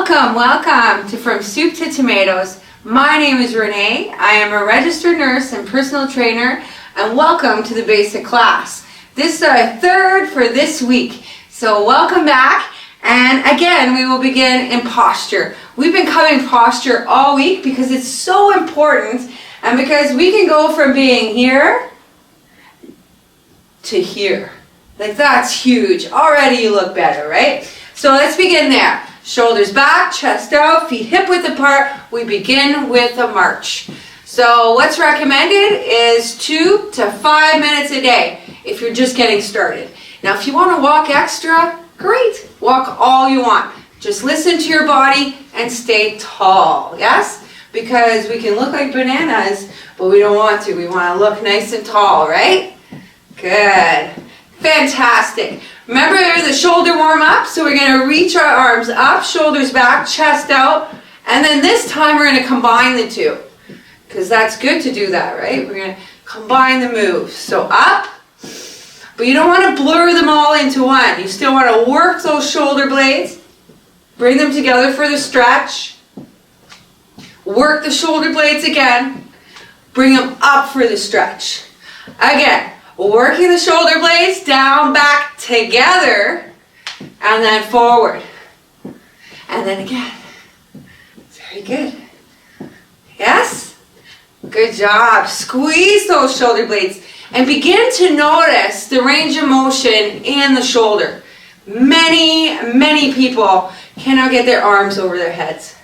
Welcome to From Soup to Tomatoes. My name is Renee. I am a registered nurse and personal trainer, and welcome to the basic class. This is our third for this week, so welcome back. And again, we will begin in posture. We've been covering posture all week because it's so important, and because we can go from being here to here. Like, that's huge. Already you look better, right? So let's begin there. Shoulders back, chest out, feet hip width apart. We begin with a march. So what's recommended is 2 to 5 minutes a day if you're just getting started. Now if you want to walk extra, great. Walk all you want. Just listen to your body and stay tall, yes? Because we can look like bananas, but we don't want to. We want to look nice and tall, right? Good. Fantastic. Remember the shoulder warm up? So we're going to reach our arms up, shoulders back, chest out, and then this time we're going to combine the two. Because that's good to do that, right? We're going to combine the moves. So up, but you don't want to blur them all into one. You still want to work those shoulder blades, bring them together for the stretch, work the shoulder blades again, bring them up for the stretch. Again. Working the shoulder blades down, back, together, and then forward. And then again. Very good. Yes? Good job. Squeeze those shoulder blades and begin to notice the range of motion in the shoulder. Many people cannot get their arms over their heads.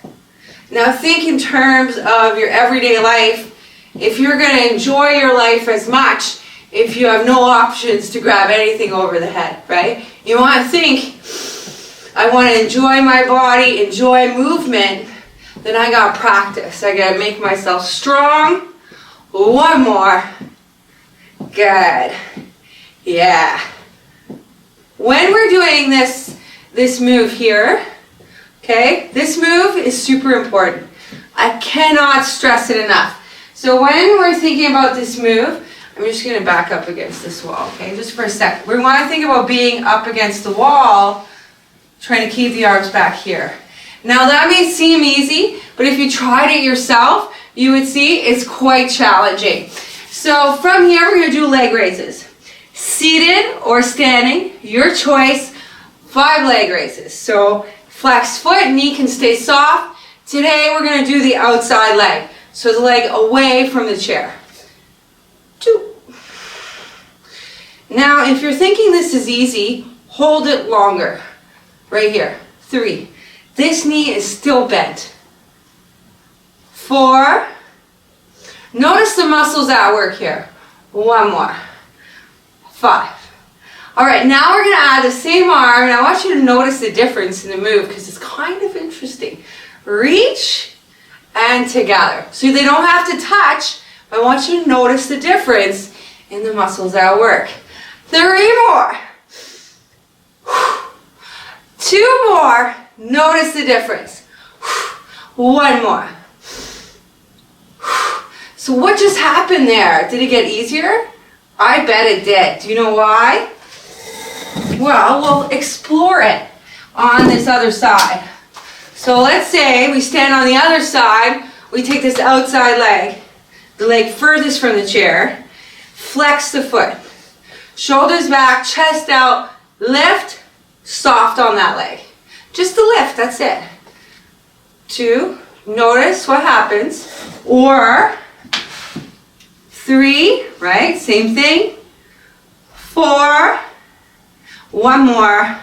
Now think in terms of your everyday life. If you're going to enjoy your life as much, if you have no options to grab anything over the head, right? You want to think, I want to enjoy my body, enjoy movement, then I got to practice. I got to make myself strong. One more. Good. Yeah. When we're doing this move here, okay, this move is super important. I cannot stress it enough. So when we're thinking about this move, I'm just going to back up against this wall, okay, just for a second. We want to think about being up against the wall, trying to keep the arms back here. Now that may seem easy, but if you tried it yourself, you would see it's quite challenging. So from here, we're going to do leg raises. Seated or standing, your choice, 5 leg raises. So flex foot, knee can stay soft. Today we're going to do the outside leg, so the leg away from the chair. 2. Now, if you're thinking this is easy, hold it longer. Right here. 3. This knee is still bent. 4. Notice the muscles at work here. 1 more. 5. All right, now we're going to add the same arm, and I want you to notice the difference in the move because it's kind of interesting. Reach and together. So they don't have to touch. I want you to notice the difference in the muscles at work. 3 more. 2 more. Notice the difference. 1 more. So what just happened there? Did it get easier? I bet it did. Do you know why? Well, we'll explore it on this other side. So let's say we stand on the other side. We take this outside leg. The leg furthest from the chair, flex the foot, shoulders back, chest out, lift, soft on that leg. Just the lift, that's it. 2, notice what happens, or 3, right, same thing, 4, 1 more,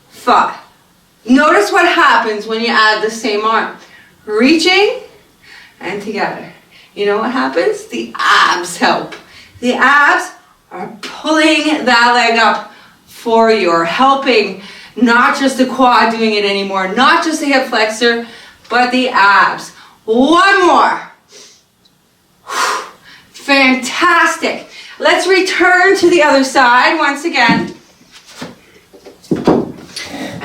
5. Notice what happens when you add the same arm, reaching and together. You know what happens? The abs help. The abs are pulling that leg up for you, or helping not just the quad doing it anymore, not just the hip flexor, but the abs. 1 more. Fantastic. Let's return to the other side once again.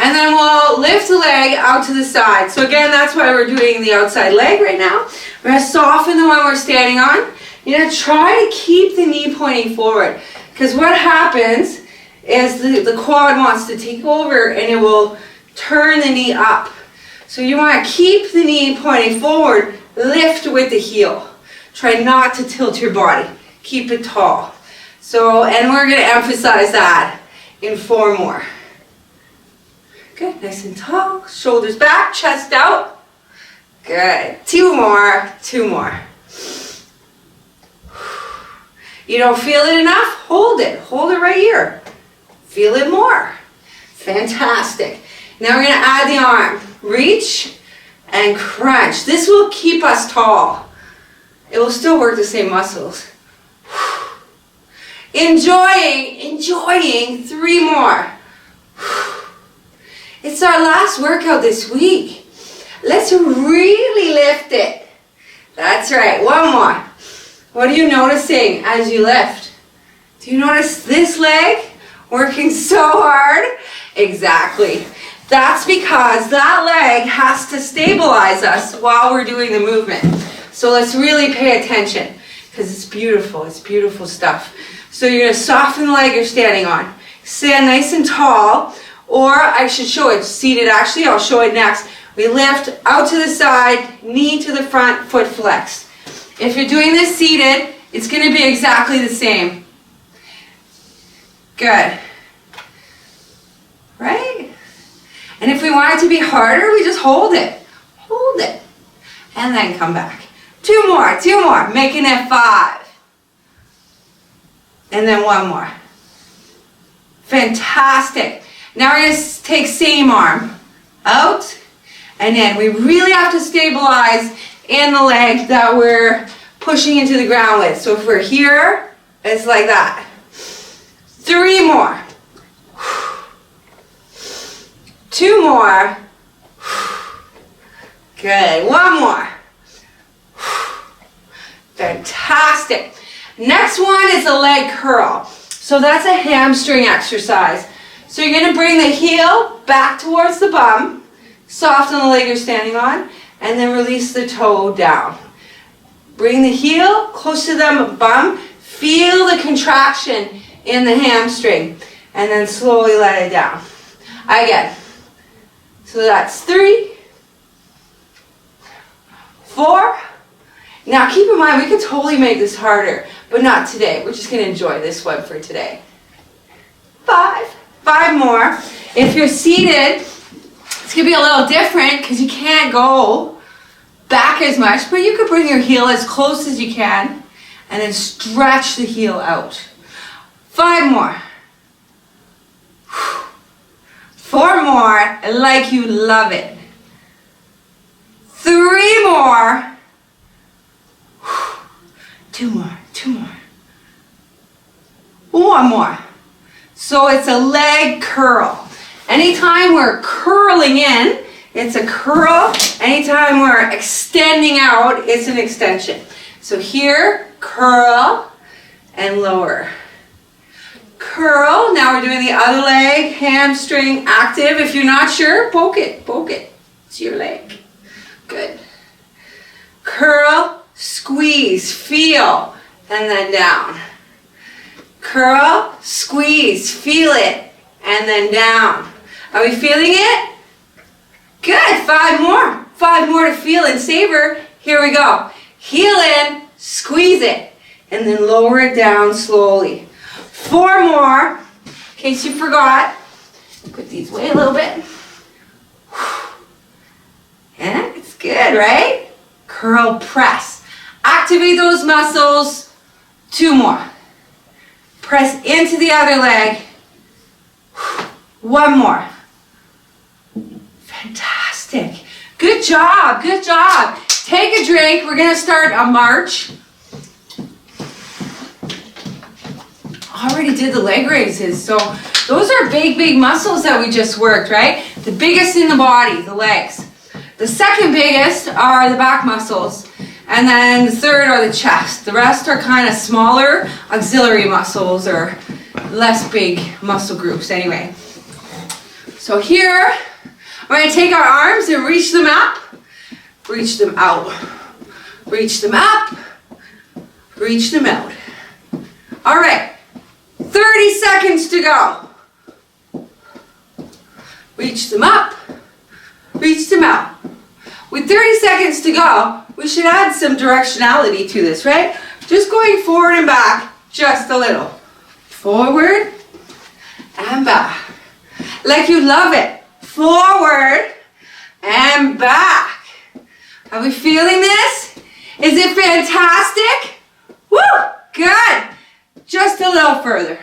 And then we'll lift the leg out to the side. So again, that's why we're doing the outside leg right now. We're going to soften the one we're standing on. You're going to try to keep the knee pointing forward. Because what happens is the quad wants to take over and it will turn the knee up. So you want to keep the knee pointing forward, lift with the heel. Try not to tilt your body. Keep it tall. So, and we're going to emphasize that in 4 more. Good, nice and tall, shoulders back, chest out. Good, 2 more, 2 more. You don't feel it enough? Hold it right here. Feel it more. Fantastic. Now we're going to add the arm. Reach and crunch. This will keep us tall. It will still work the same muscles. Enjoying 3 more. It's our last workout this week. Let's really lift it. That's right, 1 more. What are you noticing as you lift? Do you notice this leg working so hard? Exactly. That's because that leg has to stabilize us while we're doing the movement. So let's really pay attention because it's beautiful stuff. So you're going to soften the leg you're standing on. Stand nice and tall, or I should show it seated actually, I'll show it next. We lift out to the side, knee to the front, foot flexed. If you're doing this seated, it's going to be exactly the same. Good. Right? And if we want it to be harder, we just hold it. Hold it. And then come back. 2 more, 2 more. Making it 5. And then 1 more. Fantastic. Now we're going to take same arm. Out. And in. We really have to stabilize in the leg that we're pushing into the ground with. So if we're here, it's like that. 3 more. 2 more. Good. 1 more. Fantastic. Next one is a leg curl. So that's a hamstring exercise. So you're going to bring the heel back towards the bum, soften the leg you're standing on, and then release the toe down. Bring the heel close to the bum, feel the contraction in the hamstring, and then slowly let it down. Again. So that's 3, 4. Now keep in mind, we can totally make this harder, but not today. We're just going to enjoy this one for today. 5. 5 more. If you're seated, it's going to be a little different because you can't go back as much, but you could bring your heel as close as you can and then stretch the heel out. 5 more. 4 more, like you love it. 3 more. 2 more, 2 more. 1 more. So it's a leg curl. Anytime we're curling in, it's a curl. Anytime we're extending out, it's an extension. So here, curl and lower. Curl. Now we're doing the other leg, hamstring active. If you're not sure, poke it, poke it. It's your leg. Good. Curl, squeeze, feel, and then down. Curl, squeeze, feel it, and then down. Are we feeling it? Good. 5 more. 5 more to feel and savor. Here we go. Heel in, squeeze it, and then lower it down slowly. 4 more, in case you forgot. Put these away a little bit. And it's good, right? Curl press. Activate those muscles. 2 more. Press into the other leg. 1 more. Fantastic. Good job, good job. Take a drink. We're going to start a march. Already did the leg raises, so those are big muscles that we just worked, right? The biggest in the body, the legs. The second biggest are the back muscles, and then the third are the chest. The rest are kind of smaller auxiliary muscles or less big muscle groups anyway. So here, we're going to take our arms and reach them up, reach them out, reach them up, reach them out. All right. 30 seconds to go. Reach them up, reach them out. With 30 seconds to go, we should add some directionality to this, right? Just going forward and back, just a little. Forward and back. Like you love it. Forward and back. Are we feeling this? Is it fantastic? Woo! Good. Just a little further.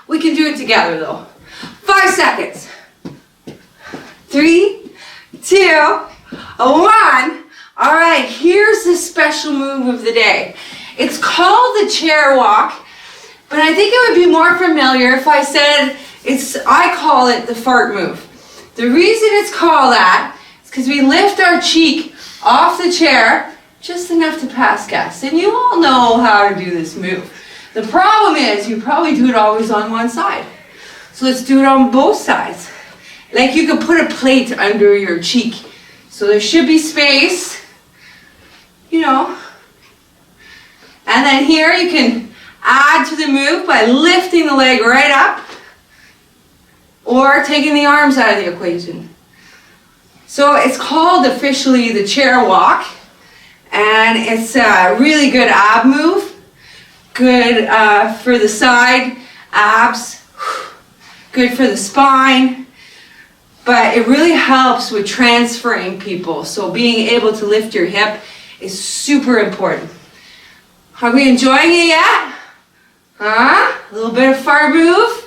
We can do it together though. 5 seconds. 3, 2, 1. All right, here's the special move of the day. It's called the chair walk, but I think it would be more familiar if I said I call it the fart move. The reason it's called that is because we lift our cheek off the chair just enough to pass gas. And you all know how to do this move. The problem is you probably do it always on one side. So let's do it on both sides. Like you could put a plate under your cheek. So there should be space, you know. And then here you can add to the move by lifting the leg right up or taking the arms out of the equation. So it's called officially the chair walk, and it's a really good ab move. Good for the side abs, good for the spine, but it really helps with transferring people. So being able to lift your hip is super important. Are we enjoying it yet? Huh? A little bit of fart move.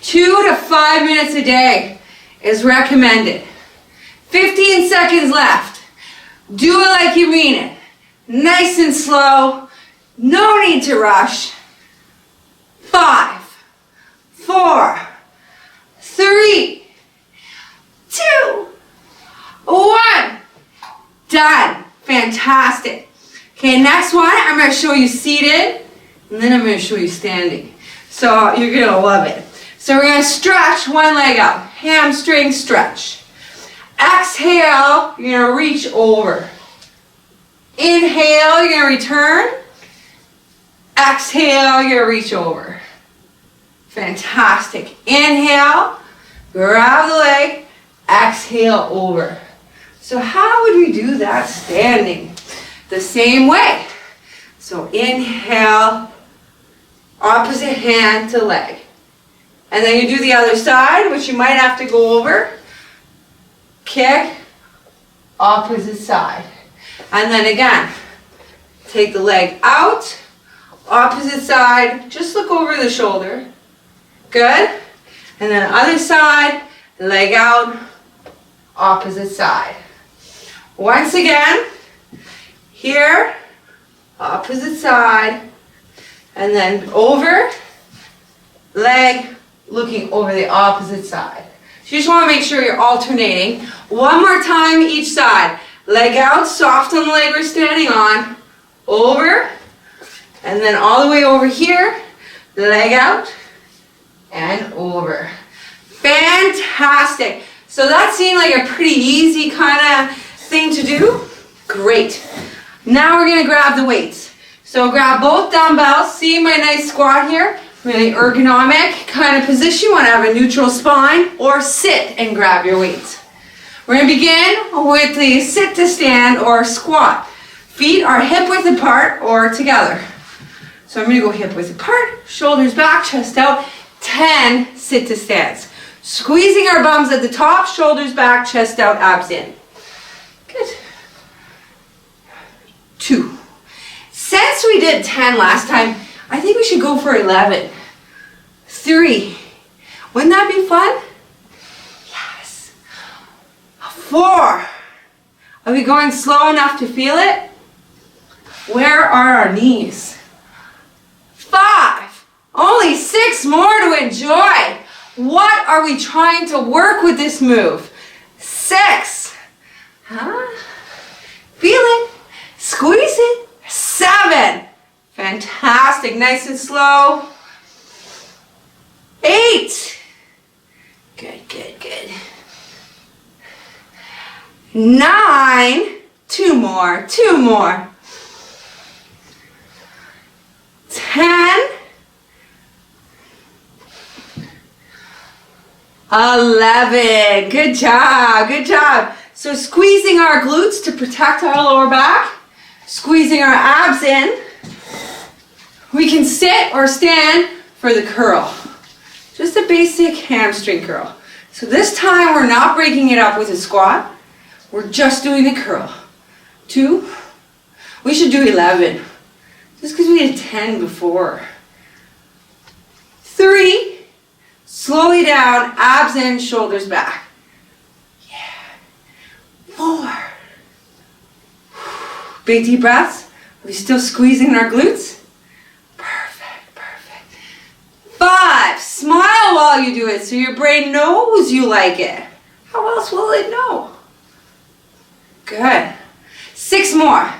2 to 5 minutes a day is recommended. 15 seconds left. Do it like you mean it. Nice and slow. No need to rush. 5, 4, 3, 2, 1. Done. Fantastic. Okay, next one, I'm going to show you seated, and then I'm going to show you standing. So you're going to love it. So we're going to stretch one leg out. Hamstring stretch. Exhale, you're going to reach over. Inhale, you're going to return. Exhale, you're going to reach over. Fantastic. Inhale, grab the leg, exhale over. So how would we do that standing? The same way. So inhale, opposite hand to leg. And then you do the other side, which you might have to go over. Kick, opposite side. And then again, take the leg out, opposite side, just look over the shoulder. Good. And then other side, leg out, opposite side. Once again, here, opposite side, and then over, leg, looking over the opposite side. So you just want to make sure you're alternating. One more time each side. Leg out, soft on the leg we're standing on, over, and then all the way over here, leg out, and over. Fantastic. So that seemed like a pretty easy kind of thing to do. Great. Now we're going to grab the weights. So grab both dumbbells. See my nice squat here? Really ergonomic kind of position. You want to have a neutral spine, or sit and grab your weights. We're going to begin with the sit to stand or squat. Feet are hip width apart or together. So I'm going to go hip width apart, shoulders back, chest out, 10 sit to stands. Squeezing our bums at the top, shoulders back, chest out, abs in. Good. 2. Since we did 10 last time, I think we should go for 11. 3. Wouldn't that be fun? Yes. 4. Are we going slow enough to feel it? Where are our knees? 5. Only 6 more to enjoy. What are we trying to work with this move? 6. Huh? Feel it. Squeeze it. 7. Fantastic. Nice and slow. 8. Good, good, good. 9. 2 more. 2 more. 10. 11. Good job. Good job. So squeezing our glutes to protect our lower back, squeezing our abs in. We can sit or stand for the curl. Just a basic hamstring curl. So this time we're not breaking it up with a squat. We're just doing the curl. 2. We should do 11. Just because we did 10 before. 3. Slowly down, abs in, shoulders back. Yeah. 4. Big deep breaths. Are we still squeezing our glutes? Perfect, perfect. 5. Smile while you do it so your brain knows you like it. How else will it know? Good. 6 more.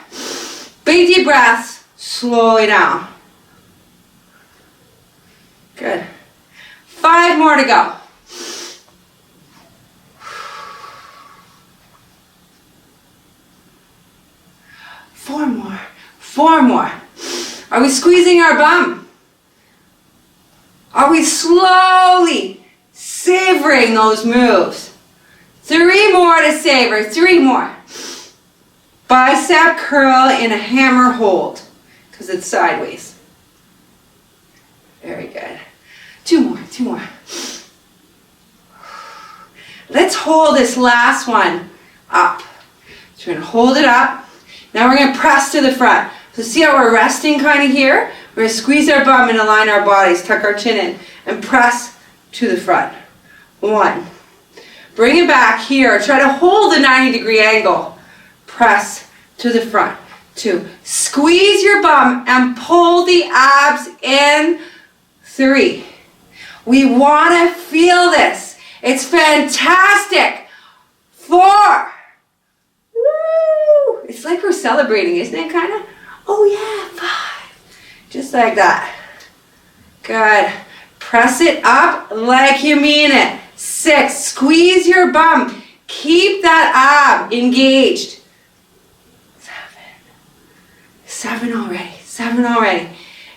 Big deep breaths. Slowly down. Good. 5 more to go. Four more. 4 more. Are we squeezing our bum? Are we slowly savoring those moves? 3 more to savor. 3 more. Bicep curl in a hammer hold because it's sideways. Very good. 2 more. 2 more. Let's hold this last one up. So we're going to hold it up. Now we're going to press to the front. So see how we're resting kind of here? We're going to squeeze our bum and align our bodies, tuck our chin in, and press to the front. 1. Bring it back here. Try to hold the 90-degree angle. Press to the front. 2. Squeeze your bum and pull the abs in. 3. We want to feel this. It's fantastic. 4. Woo! It's like we're celebrating, isn't it, kind of? Oh yeah, 5. Just like that. Good. Press it up like you mean it. 6. Squeeze your bum. Keep that ab engaged. 7 already. 7 already.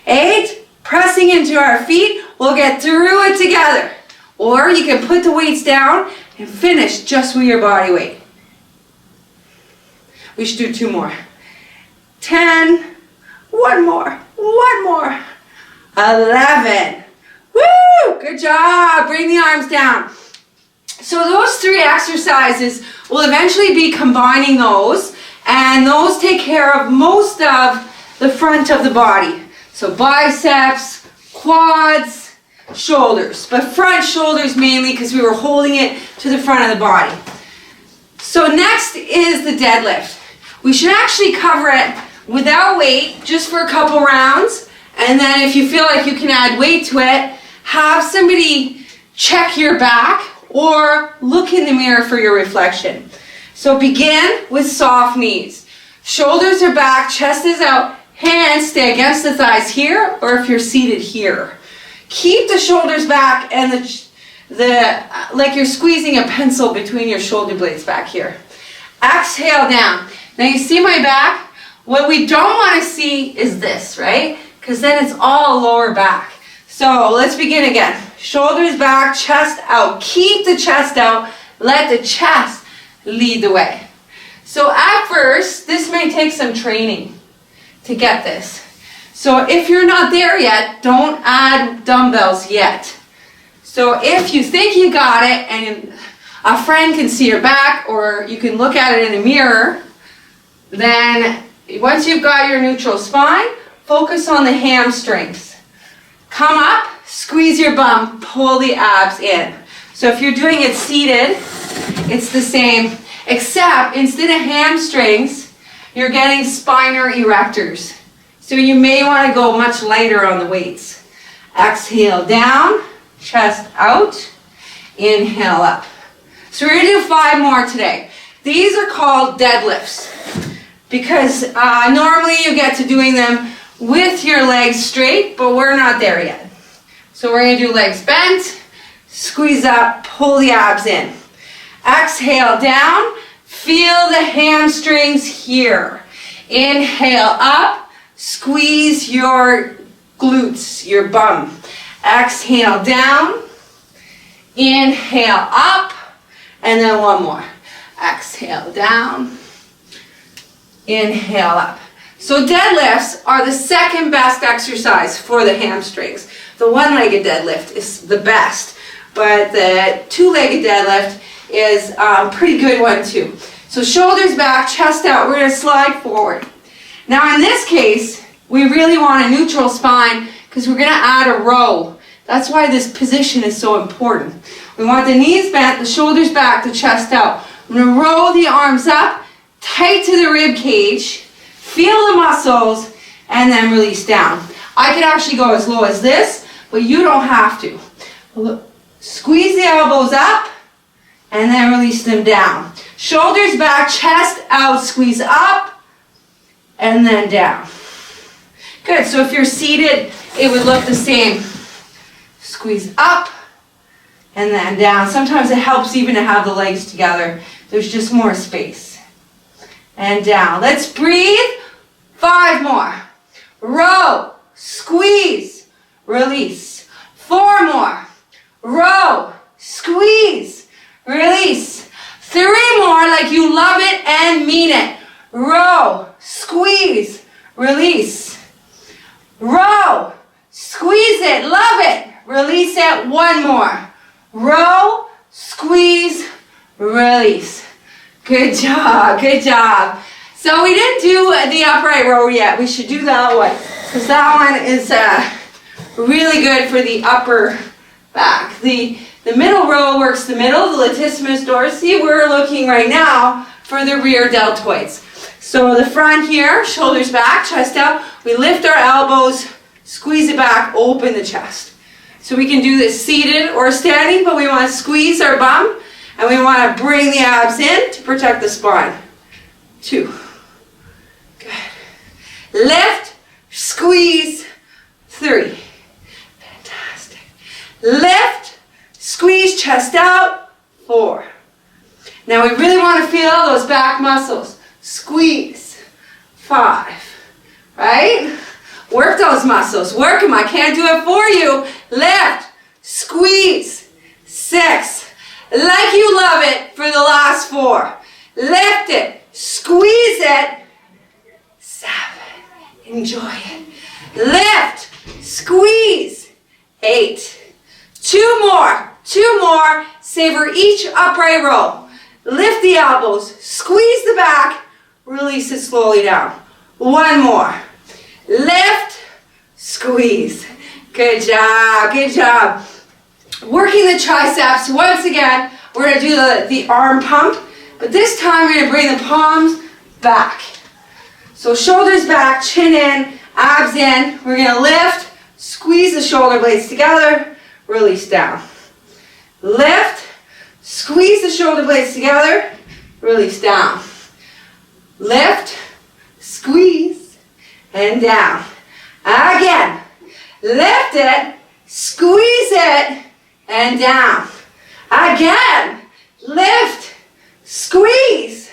8. Pressing into our feet. We'll get through it together. Or you can put the weights down and finish just with your body weight. We should do 2 more. 10. 1 more. 1 more. 11. Woo! Good job. Bring the arms down. So those 3 exercises, we'll eventually be combining those, and those take care of most of the front of the body. So biceps, quads, shoulders. But front shoulders mainly because we were holding it to the front of the body. So next is the deadlift. We should actually cover it without weight, just for a couple rounds. And then if you feel like you can add weight to it, have somebody check your back or look in the mirror for your reflection. So begin with soft knees. Shoulders are back, chest is out, hands stay against the thighs here, or if you're seated here. Keep the shoulders back and like you're squeezing a pencil between your shoulder blades back here. Exhale down. Now you see my back? What we don't want to see is this, right? Because then it's all lower back. So let's begin again. Shoulders back, chest out. Keep the chest out. Let the chest lead the way. So at first, this may take some training to get this. So if you're not there yet, don't add dumbbells yet. So if you think you got it and a friend can see your back or you can look at it in a mirror, then once you've got your neutral spine, focus on the hamstrings. Come up, squeeze your bum, pull the abs in. So if you're doing it seated, it's the same, except instead of hamstrings, you're getting spinal erectors. So you may want to go much lighter on the weights. Exhale down, chest out, inhale up. So we're going to do 5 more today. These are called deadlifts because normally you get to doing them with your legs straight, but we're not there yet. So we're going to do legs bent, squeeze up, pull the abs in. Exhale down, feel the hamstrings here. Inhale up, squeeze your glutes, your bum. Exhale down, inhale up, and then 1 more. Exhale down. Inhale up. So deadlifts are the second best exercise for the hamstrings. The one-legged deadlift is the best, but the two-legged deadlift is a pretty good one too. So shoulders back, chest out, we're going to slide forward. Now in this case, we really want a neutral spine because we're going to add a row. That's why this position is so important. We want the knees bent, the shoulders back, the chest out. I'm going to roll the arms up, tight to the rib cage, feel the muscles, and then release down. I could actually go as low as this, but you don't have to. Squeeze the elbows up, and then release them down. Shoulders back, chest out, squeeze up, and then down. Good, so if you're seated, it would look the same. Squeeze up, and then down. Sometimes it helps even to have the legs together. There's just more space. And down. Let's breathe. 5 more. Row, squeeze, release. 4 more. Row, squeeze, release. 3 more like you love it and mean it. Row, squeeze, release. Row, squeeze it, love it, release it. 1 more. Row, squeeze, release. Good job, good job. So we didn't do the upright row yet. We should do that one because that one is really good for the upper back. The middle row works the middle, the latissimus dorsi. We're looking right now for the rear deltoids. So the front here, shoulders back, chest out. We lift our elbows, squeeze it back, open the chest. So we can do this seated or standing, but we want to squeeze our bum and we want to bring the abs in to protect the spine. 2. Good. Lift, squeeze, 3. Fantastic. Lift, squeeze, chest out, 4. Now we really want to feel those back muscles. Squeeze, 5. Right? Work those muscles. Work them. I can't do it for you. Lift, squeeze, 6. Like you love it for the last 4. Lift it, squeeze it, 7. Enjoy it. Lift, squeeze, 8. 2 more. 2 more. Savor each upright row. Lift the elbows, squeeze the back, release it slowly down. 1 more. Lift, squeeze. Good job, good job. Working the triceps. Once again, we're going to do the arm pump, but this time we're going to bring the palms back. So shoulders back, chin in, abs in. We're going to lift, squeeze the shoulder blades together, release down. Lift, squeeze the shoulder blades together, release down. Lift, squeeze, and down. Again. Lift it, squeeze it, and down. Again. Lift, squeeze,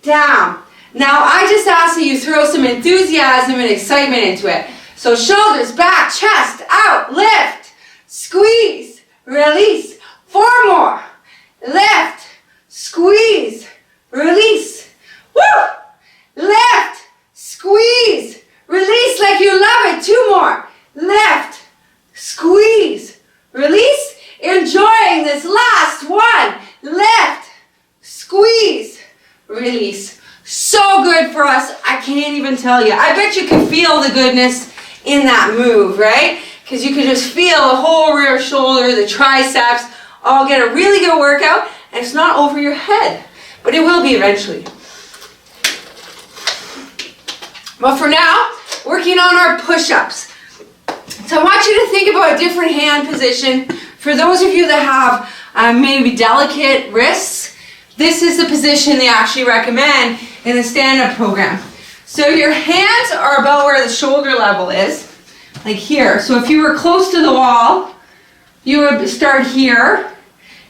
down. Now I just ask that you throw some enthusiasm and excitement into it. So shoulders back, chest out, lift, squeeze, release. 4 more. Lift, squeeze, release. Woo! Lift, squeeze, release like you love it. 2 more. Lift, squeeze, release. Enjoying this last one. Lift, squeeze, release. So good for us. I can't even tell you. I bet you can feel the goodness in that move, right? Because you can just feel the whole rear shoulder, the triceps, all get a really good workout. And it's not over your head, but it will be eventually. But for now, working on our push-ups. So I want you to think about a different hand position. For those of you that have maybe delicate wrists, this is the position they actually recommend in the stand-up program. So your hands are about where the shoulder level is, like here. So if you were close to the wall, you would start here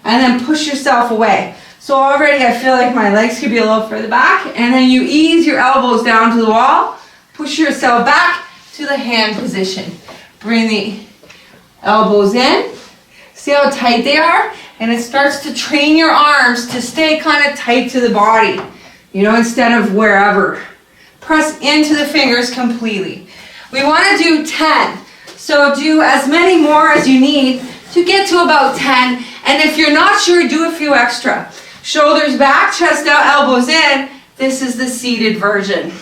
and then push yourself away. So already I feel like my legs could be a little further back, and then you ease your elbows down to the wall, push yourself back to the hand position. Bring the elbows in. See how tight they are? And it starts to train your arms to stay kind of tight to the body, you know, instead of wherever. Press into the fingers completely. We want to do 10. So do as many more as you need to get to about 10. And if you're not sure, do a few extra. Shoulders back, chest out, elbows in. This is the seated version.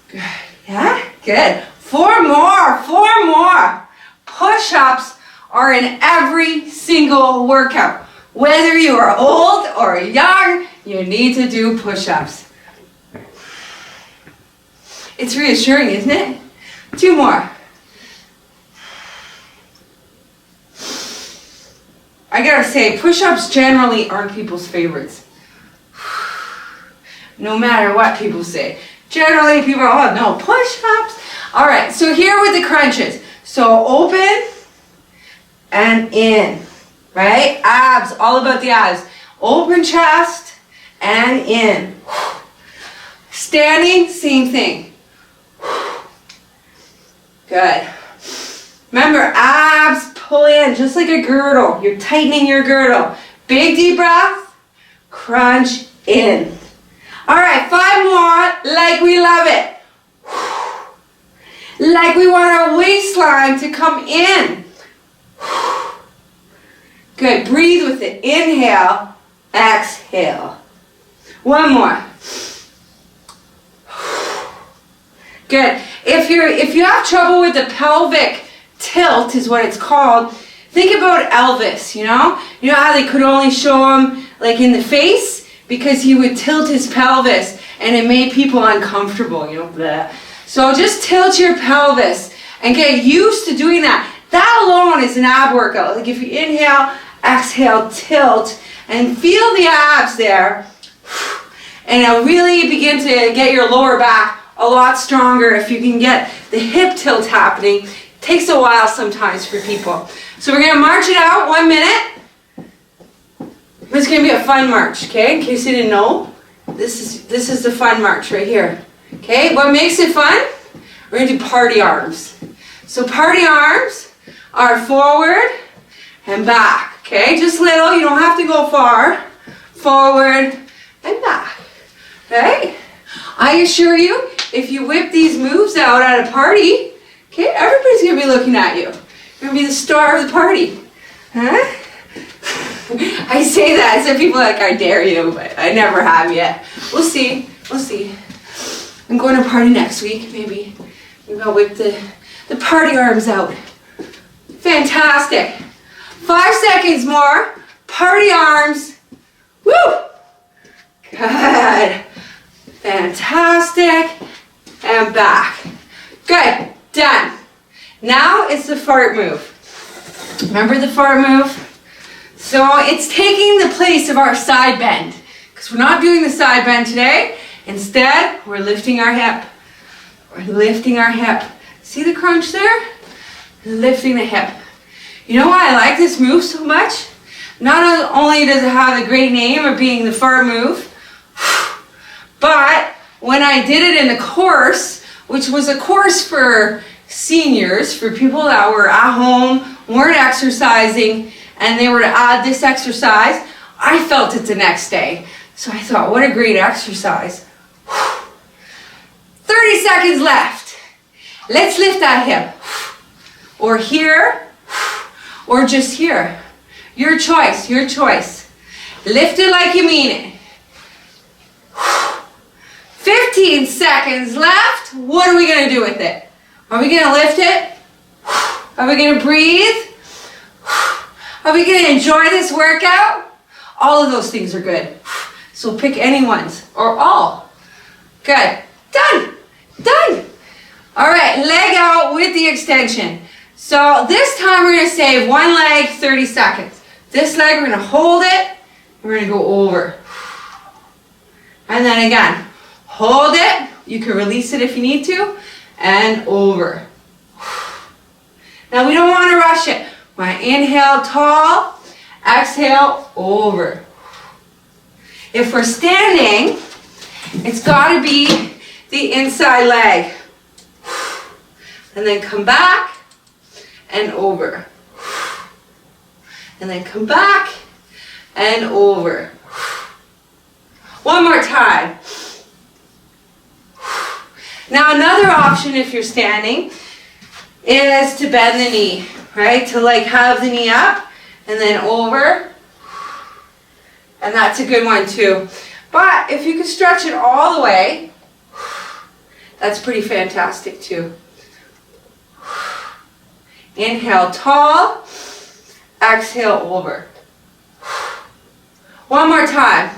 Good. Yeah? Good. 4 more. 4 more. Push-ups are in every single workout. Whether you are old or young, you need to do push-ups. It's reassuring, isn't it? 2 more. I gotta say, push-ups generally aren't people's favorites. No matter what people say. Generally, people are, oh no, push-ups. All right, so here with the crunches. So open and in, right? Abs, all about the abs. Open chest and in. Standing, same thing. Good. Remember, abs pull in just like a girdle. You're tightening your girdle. Big deep breath. Crunch in. All right, 5 more like we love it. Like we want our waistline to come in. Good. Breathe with it. Inhale. Exhale. 1 more. Good. If you have trouble with the pelvic tilt, is what it's called, think about Elvis, you know? You know how they could only show him like in the face? Because he would tilt his pelvis and it made people uncomfortable, you know? Bleh. So just tilt your pelvis and get used to doing that. That alone is an ab workout. Like if you inhale, exhale, tilt, and feel the abs there, and it'll really begin to get your lower back a lot stronger if you can get the hip tilt happening. It takes a while sometimes for people. So we're gonna march it out 1 minute. It's gonna be a fun march, okay? In case you didn't know, this is the fun march right here. Okay, what makes it fun? We're gonna do party arms. So party arms are forward and back, okay? Just little, you don't have to go far. Forward and back, okay? I assure you, if you whip these moves out at a party, okay, everybody's gonna be looking at you. You're gonna be the star of the party, huh? I say that, so people are like, I dare you, but I never have yet. We'll see, we'll see. I'm going to a party next week, maybe. Maybe I'll whip the party arms out. Fantastic. 5 seconds more. Party arms. Woo! Good. Fantastic. And back. Good. Done. Now it's the fart move. Remember the fart move? So it's taking the place of our side bend, because we're not doing the side bend today. Instead, we're lifting our hip. We're lifting our hip. See the crunch there? Lifting the hip. You know why I like this move so much? Not only does it have the great name of being the fart move, but when I did it in the course, which was a course for seniors, for people that were at home, weren't exercising, and they were to add this exercise, I felt it the next day. So I thought, what a great exercise. 30 seconds left. Let's lift that hip. Or here, or just here. Your choice, your choice. Lift it like you mean it. 15 seconds left. What are we gonna do with it? Are we gonna lift it? Are we gonna breathe? Are we going to enjoy this workout? All of those things are good. So pick any ones or all. Good. Done. Done. All right, leg out with the extension. So this time we're going to save one leg 30 seconds. This leg we're going to hold it and we're going to go over. And then again, hold it. You can release it if you need to. And over. Now we don't want to rush it. Want to inhale tall, exhale over. If we're standing, it's got to be the inside leg. And then come back and over. and then come back and over. One more time. Now another option if you're standing is to bend the knee, right? To like have the knee up and then over. And that's a good one too. But if you can stretch it all the way, that's pretty fantastic too. Inhale tall, exhale over. One more time.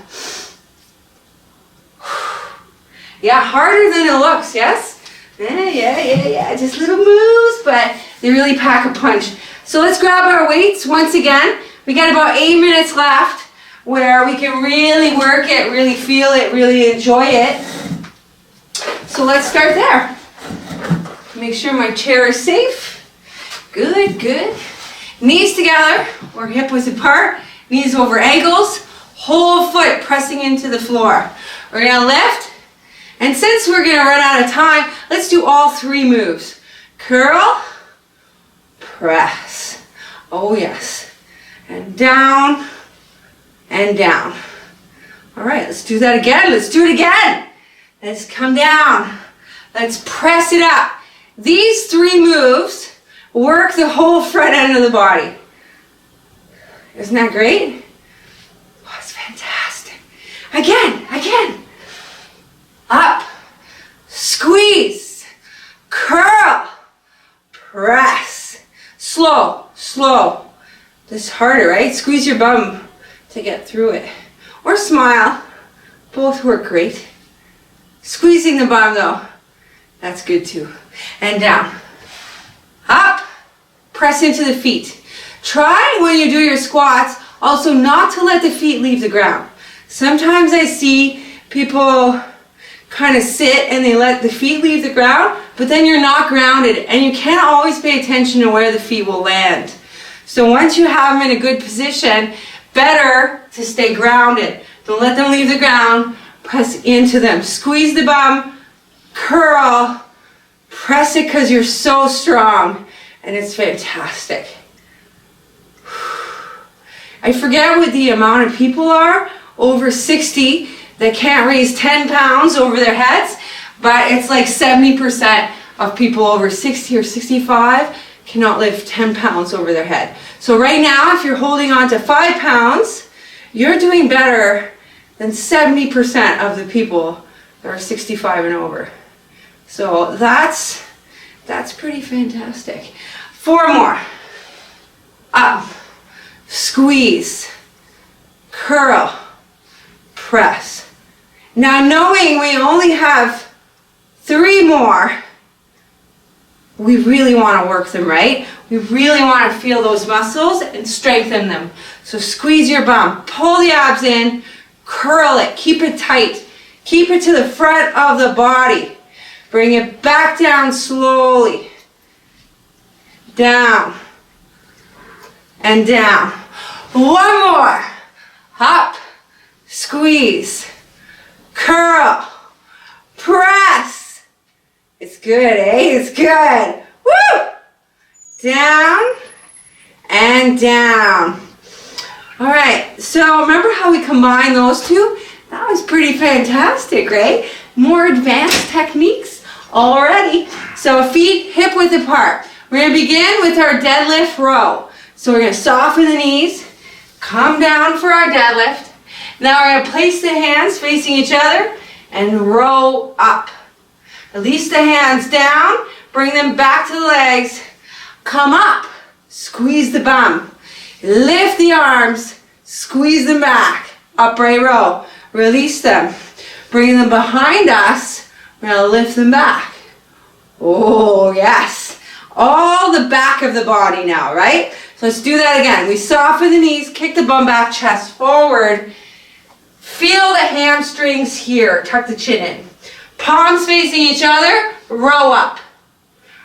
Yeah, harder than it looks, yes? Yeah. Just little moves, but they really pack a punch. So let's grab our weights once again. We got about 8 minutes left where we can really work it, really feel it, really enjoy it. So let's start there. Make sure my chair is safe. Good, good. Knees together or hip width apart. Knees over ankles. Whole foot pressing into the floor. We're going to lift. And since we're going to run out of time, let's do all 3 moves. Curl, press. Oh yes. And down, and down. All right, let's do that again. Let's do it again. Let's come down. Let's press it up. These 3 moves work the whole front end of the body. Isn't that great? Oh, it's fantastic. Again. Up, squeeze, curl, press. Slow. This is harder, right? Squeeze your bum to get through it. Or smile. Both work great. Squeezing the bum though, that's good too. And down. Up. Press into the feet. Try when you do your squats also not to let the feet leave the ground. Sometimes I see people kind of sit and they let the feet leave the ground, but then you're not grounded and you can't always pay attention to where the feet will land. So once you have them in a good position, better to stay grounded. Don't let them leave the ground. Press into them. Squeeze the bum, curl, press it because you're so strong, and it's fantastic. I forget what the amount of people are over 60 that can't raise 10 pounds over their heads, but it's like 70% of people over 60 or 65 cannot lift 10 pounds over their head. So right now, if you're holding on to 5 pounds, you're doing better than 70% of the people that are 65 and over. So that's pretty fantastic. 4 more. Up, squeeze, curl, press. Now knowing we only have 3 more, we really want to work them, right? We really want to feel those muscles and strengthen them. So squeeze your bum, pull the abs in, curl it, keep it tight. Keep it to the front of the body. Bring it back down slowly. Down. And down. 1 more. Up. Squeeze. Curl. Press. It's good, eh? It's good. Woo! Down and down. All right, so remember how we combined those two? That was pretty fantastic, right? More advanced techniques already. So feet hip width apart. We're going to begin with our deadlift row. So we're going to soften the knees, come down for our deadlift. Now we're going to place the hands facing each other and row up. Release the hands down, bring them back to the legs, come up, squeeze the bum, lift the arms, squeeze them back, upright row, release them, bring them behind us, we're going to lift them back. Oh yes, all the back of the body now, right? So let's do that again. We soften the knees, kick the bum back, chest forward, feel the hamstrings here, tuck the chin in. Palms facing each other, row up.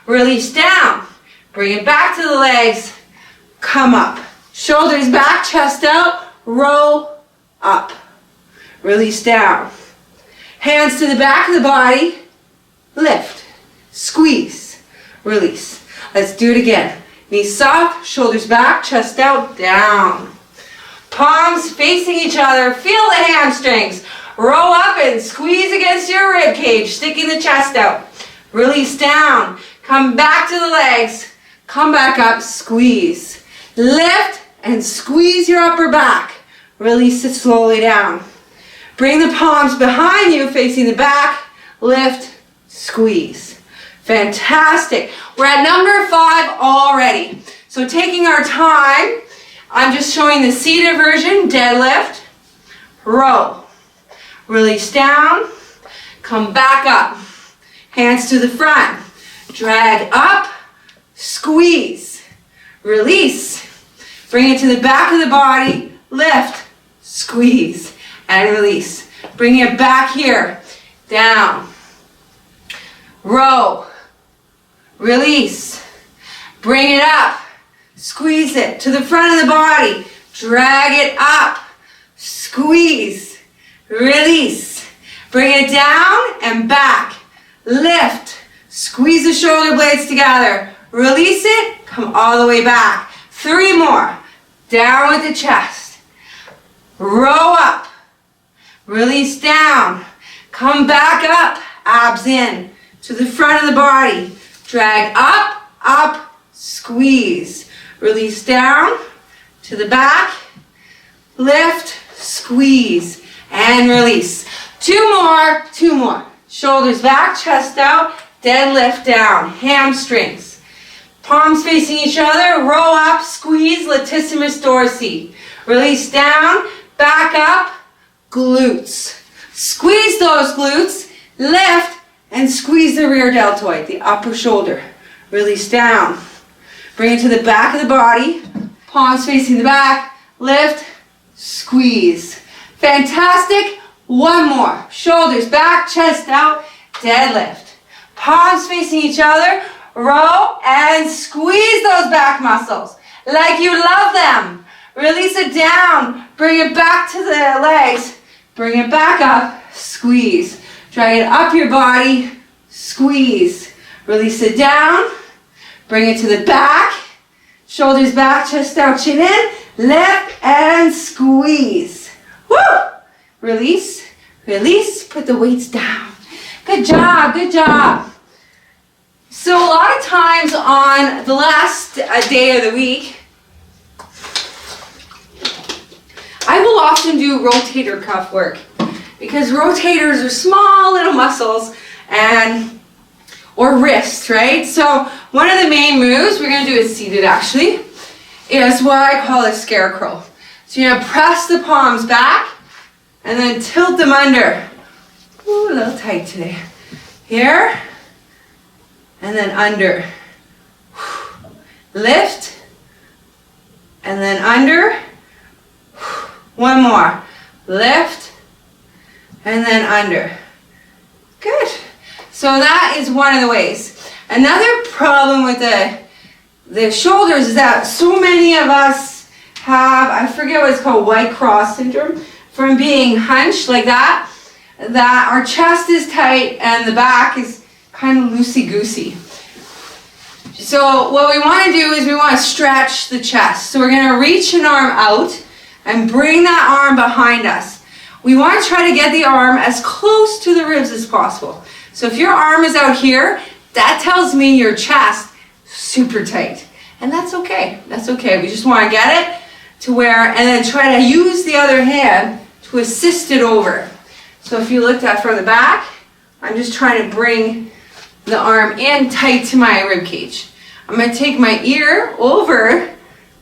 Release down. Bring it back to the legs. Come up. Shoulders back, chest out, row up. Release down. Hands to the back of the body. Lift. Squeeze. Release. Let's do it again. Knees soft, shoulders back, chest out, down. Palms facing each other. Feel the hamstrings. Row up and squeeze against your rib cage, sticking the chest out. Release down. Come back to the legs. Come back up, squeeze. Lift and squeeze your upper back. Release it slowly down. Bring the palms behind you, facing the back. Lift, squeeze. Fantastic. We're at number 5 already. So taking our time, I'm just showing the seated version, deadlift, row. Release down, come back up. Hands to the front. Drag up, squeeze. Release. Bring it to the back of the body, lift, squeeze, and release. Bring it back here, down. Row. Release. Bring it up. Squeeze it to the front of the body. Drag it up. Squeeze. Release. Bring it down and back. Lift. Squeeze the shoulder blades together. Release it. Come all the way back. 3 more. Down with the chest. Row up. Release down. Come back up. Abs in. To the front of the body. Drag up, up, squeeze. Release down, to the back, lift, squeeze, and release. 2 more, 2 more. Shoulders back, chest out, deadlift down, hamstrings. Palms facing each other, row up, squeeze, latissimus dorsi. Release down, back up, glutes. Squeeze those glutes, lift, and squeeze the rear deltoid, the upper shoulder. Release down. Bring it to the back of the body. Palms facing the back. Lift, squeeze. Fantastic. 1 more. Shoulders back, chest out, deadlift. Palms facing each other. Row and squeeze those back muscles like you love them. Release it down. Bring it back to the legs. Bring it back up. Squeeze. Drag it up your body, squeeze. Release it down, bring it to the back, shoulders back, chest out, chin in, lift and squeeze. Woo! Release, release, put the weights down. Good job, good job. So a lot of times on the last day of the week, I will often do rotator cuff work. Because rotators are small little muscles or wrists, right? So one of the main moves, we're going to do it seated actually, is what I call a scarecrow. So you're going to press the palms back and then tilt them under. Ooh, a little tight today. Here and then under. Lift and then under. 1 more. Lift. And then under. Good. So that is one of the ways. Another problem with the shoulders is that so many of us have, I forget what it's called, white cross syndrome, from being hunched like that our chest is tight and the back is kind of loosey-goosey. So what we want to do is we want to stretch the chest. So we're going to reach an arm out and bring that arm behind us. We want to try to get the arm as close to the ribs as possible. So if your arm is out here, that tells me your chest super tight. And that's okay. That's okay. We just want to get it to where, and then try to use the other hand to assist it over. So if you looked at from the back, I'm just trying to bring the arm in tight to my rib cage. I'm going to take my ear over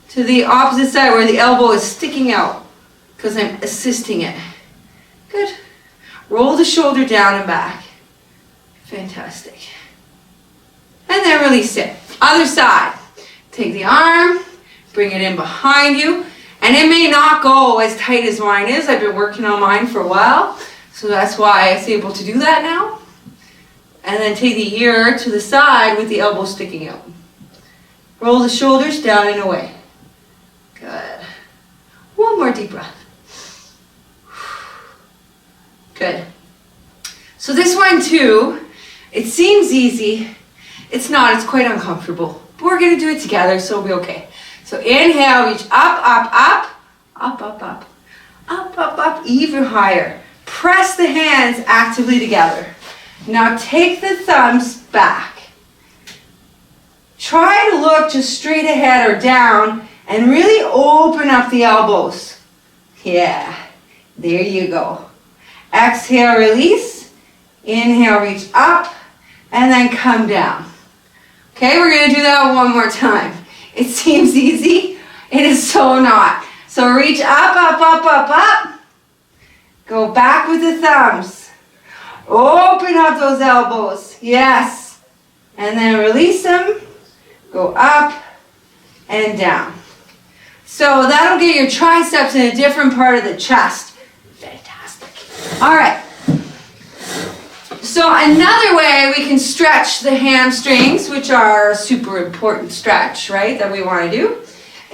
to the opposite side where the elbow is sticking out because I'm assisting it. Good. Roll the shoulder down and back. Fantastic. And then release it. Other side. Take the arm, bring it in behind you, and it may not go as tight as mine is. I've been working on mine for a while, so that's why I was able to do that now. And then take the ear to the side with the elbow sticking out. Roll the shoulders down and away. Good. 1 more deep breath. Good. So this one too, it seems easy. It's not, it's quite uncomfortable. but we're gonna do it together, so it'll be okay. So inhale, reach up, up, up, up, up, up, up, up, up, even higher. Press the hands actively together. Now take the thumbs back. Try to look just straight ahead or down and really open up the elbows. Yeah, there you go. Exhale, release. Inhale, reach up, and then come down. Okay, we're gonna do that one more time. It seems easy, it is so not. So reach up, up, up, up, up. Go back with the thumbs. Open up those elbows, yes. And then release them. Go up and down. So that'll get your triceps in a different part of the chest. Fantastic. All right. So another way we can stretch the hamstrings, which are a super important stretch, right, that we want to do,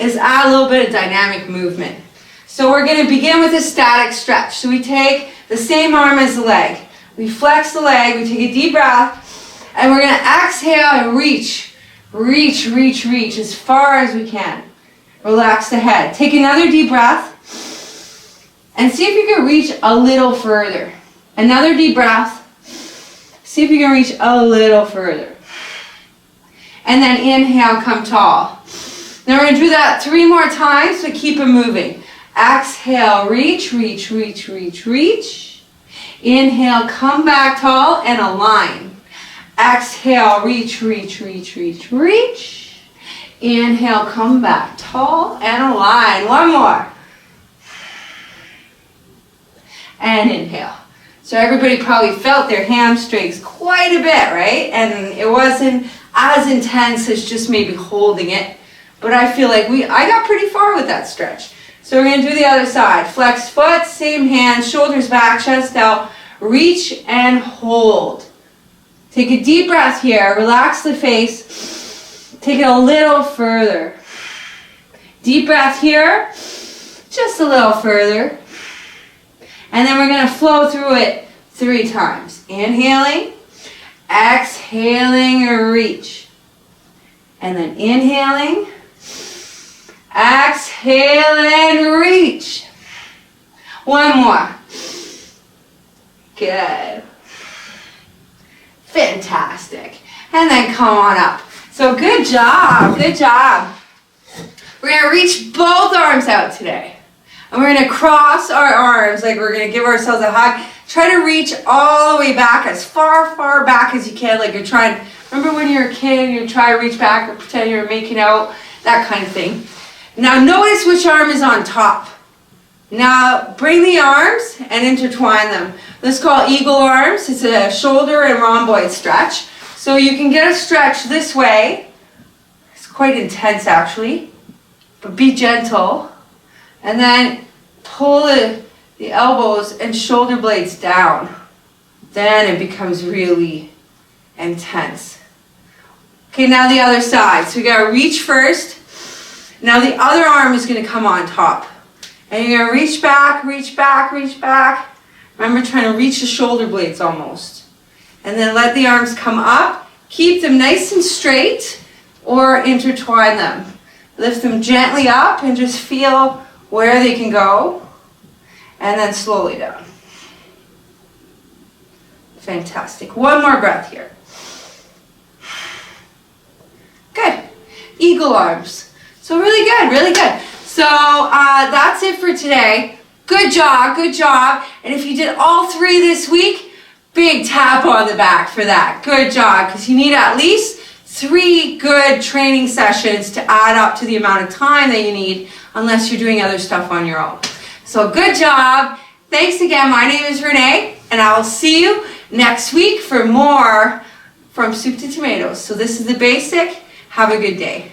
is add a little bit of dynamic movement. So we're going to begin with a static stretch. So we take the same arm as the leg. We flex the leg, we take a deep breath, and we're going to exhale and reach, reach, reach, reach as far as we can. Relax the head. Take another deep breath and see if you can reach a little further. Another deep breath. See if you can reach a little further. And then inhale, come tall. Now we're going to do that 3 more times, but keep it moving. Exhale, reach, reach, reach, reach, reach. Inhale, come back tall and align. Exhale, reach, reach, reach, reach, reach. Inhale, come back tall and align. One more. And inhale. So everybody probably felt their hamstrings quite a bit, right? And it wasn't as intense as just maybe holding it. But I feel like I got pretty far with that stretch. So we're going to do the other side. Flex foot, same hand, shoulders back, chest out. Reach and hold. Take a deep breath here. Relax the face. Take it a little further. Deep breath here. Just a little further. And then we're going to flow through it 3 times. Inhaling, exhaling, reach. And then inhaling, exhale and reach. One more. Good. Fantastic. And then come on up. So good job, good job. We're going to reach both arms out today. And we're going to cross our arms, like we're going to give ourselves a hug. Try to reach all the way back, as far, far back as you can, like you're trying. Remember when you were a kid, you try to reach back or pretend you're making out, that kind of thing. Now notice which arm is on top. Now bring the arms and intertwine them. This is called eagle arms. It's a shoulder and rhomboid stretch. So you can get a stretch this way. It's quite intense actually, but be gentle. And then pull the elbows and shoulder blades down. Then it becomes really intense. Okay, now the other side. So we gotta reach first. Now the other arm is gonna come on top. And you're gonna reach back, reach back, reach back. Remember, trying to reach the shoulder blades almost. And then let the arms come up. Keep them nice and straight or intertwine them. Lift them gently up and just feel where they can go. And then slowly down. Fantastic. One more breath here. Good. Eagle arms. So really good, really good. So that's it for today. Good job, good job. And if you did all 3 this week, big tap on the back for that. Good job, because you need at least 3 good training sessions to add up to the amount of time that you need, unless you're doing other stuff on your own. So good job. Thanks again. My name is Renee, and I will see you next week for more From Soup to Tomatoes. So this is the basic. Have a good day.